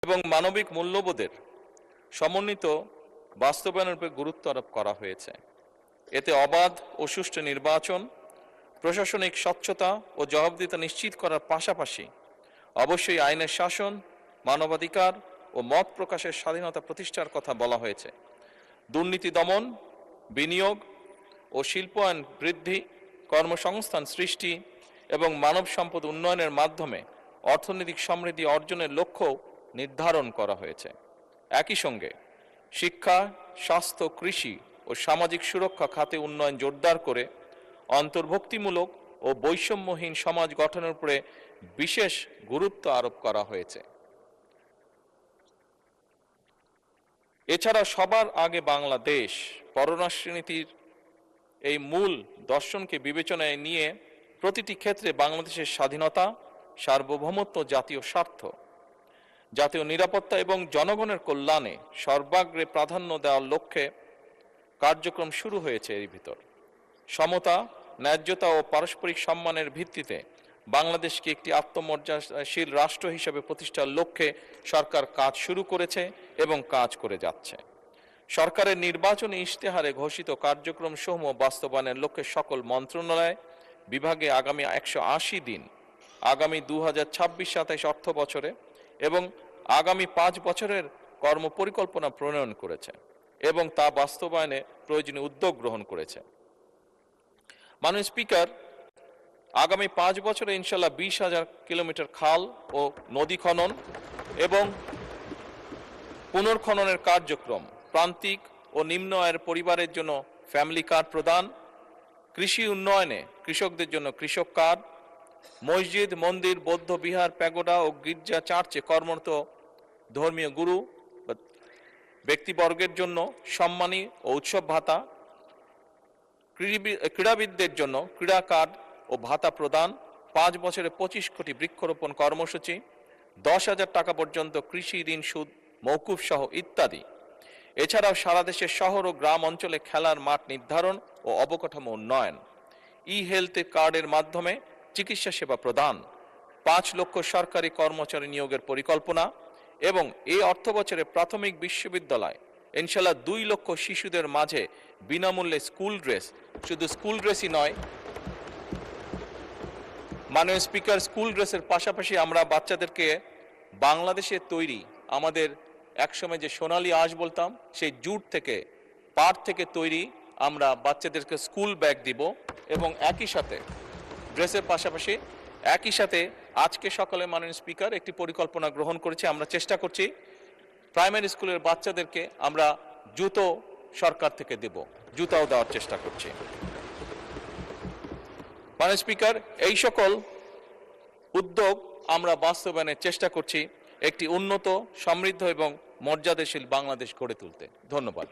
এবং মানবিক মূল্যবোধের সমন্বিত বাস্তবায়নের উপর গুরুত্ব আরোপ করা হয়েছে। এতে অবাধ ও সুষ্ঠু নির্বাচন, প্রশাসনিক স্বচ্ছতা ও জবাবদিহিতা নিশ্চিত করার পাশাপাশি অবশ্যই আইনের শাসন, মানবাধিকার ও মত প্রকাশের স্বাধীনতা প্রতিষ্ঠার কথা বলা হয়েছে। দুর্নীতি দমন, বিনিয়োগ ও শিল্পায়ন বৃদ্ধি, কর্মসংস্থান সৃষ্টি এবং মানব সম্পদ উন্নয়নের মাধ্যমে অর্থনৈতিক সমৃদ্ধি অর্জনের লক্ষ্য নির্ধারণ করা হয়েছে। একই সঙ্গে শিক্ষা, স্বাস্থ্য, কৃষি ও সামাজিক সুরক্ষা খাতে উন্নয়ন জোরদার করে অন্তর্ভুক্তিমূলক ও বৈষম্যহীন সমাজ গঠনের উপরে বিশেষ গুরুত্ব আরোপ করা হয়েছে। এছাড়া সবার আগে বাংলাদেশ পররাষ্ট্রনীতির এই মূল দর্শনকে বিবেচনায় নিয়ে প্রতিটি ক্ষেত্রে বাংলাদেশের স্বাধীনতা, সার্বভৌমত্ব, জাতীয় স্বার্থ, জাতীয় নিরাপত্তা এবং জনগণের কল্যাণে সর্বাগ্রে প্রাধান্য দেওয়ার লক্ষ্যে কার্যক্রম শুরু হয়েছে। এর ভিতর সমতা, ন্যায্যতা ও পারস্পরিক সম্মানের ভিত্তিতে বাংলাদেশকে একটি আত্মমর্যাদাশীল রাষ্ট্র হিসেবে প্রতিষ্ঠার লক্ষ্যে সরকার কাজ শুরু করেছে এবং কাজ করে যাচ্ছে। সরকারের নির্বাচনী ইশতেহারে ঘোষিত কার্যক্রম সমূহ বাস্তবায়নের লক্ষ্যে সকল মন্ত্রণালয় বিভাগে আগামী 180 দিন, আগামী 2026-27 অর্থ বছরে এবং আগামী 5 বছরের কর্মপরিকল্পনা প্রণয়ন করেছে এবং তা বাস্তবায়নে প্রয়োজনীয় উদ্যোগ গ্রহণ করেছে। মাননীয় স্পিকার, আগামী 5 বছরে ইনশাল্লাহ 20,000 কিলোমিটার খাল ও নদী খনন এবং পুনর্খননের কার্যক্রম, প্রান্তিক ও নিম্ন আয়ের পরিবারের জন্য ফ্যামিলি কার্ড প্রদান, কৃষি উন্নয়নে কৃষকদের জন্য কৃষক কার্ড, মসজিদ, মন্দির, বৌদ্ধ বিহার, প্যাগোডা ও গির্জা চার্চে কর্মরত ধর্মীয় গুরু ব্যক্তিবর্গের জন্য সম্মানী ও উৎসব ভাতা, ক্রীড়াবিদদের জন্য ক্রীড়া কার্ড ও ভাতা প্রদান, 5 বছরে 25 কোটি বৃক্ষরোপণ কর্মসূচি, 10,000 টাকা পর্যন্ত কৃষি ঋণ সুদ মওকুফ সহ ইত্যাদি। এছাড়াও সারা দেশের শহর ও গ্রাম অঞ্চলে খেলার মাঠ নির্ধারণ ও অবকাঠামো উন্নয়ন, হেলথ কার্ডের মাধ্যমে চিকিৎসা সেবা প্রদান, 5 লক্ষ সরকারি কর্মচারী নিয়োগের পরিকল্পনা এবং এই অর্থ বছরে প্রাথমিক বিশ্ববিদ্যালয় ইনশাল্লাহ 2 লক্ষ শিশুদের মাঝে বিনামূল্যে স্কুল ড্রেস, শুধু স্কুল ড্রেসই নয় মাননীয় স্পিকার, স্কুল ড্রেসের পাশাপাশি আমরা বাচ্চাদেরকে বাংলাদেশের তৈরি আমাদের একসময় যে সোনালী আঁশ বলতাম সেই জুট থেকে, পাট থেকে তৈরি আমরা বাচ্চাদেরকে স্কুল ব্যাগ দিব এবং একই সাথে ড্রেসের পাশাপাশি একই সাথে আজকে সকালে মাননীয় স্পিকার একটি পরিকল্পনা গ্রহণ করেছে। আমরা চেষ্টা করছি প্রাইমারি স্কুলের বাচ্চাদেরকে আমরা জুতো সরকার থেকে দেব, জুতাও দেওয়ার চেষ্টা করছি। মাননীয় স্পিকার, এই সকল উদ্যোগ আমরা বাস্তবায়নের চেষ্টা করছি একটি উন্নত, সমৃদ্ধ এবং মর্যাদাশীল বাংলাদেশ গড়ে তুলতে। ধন্যবাদ।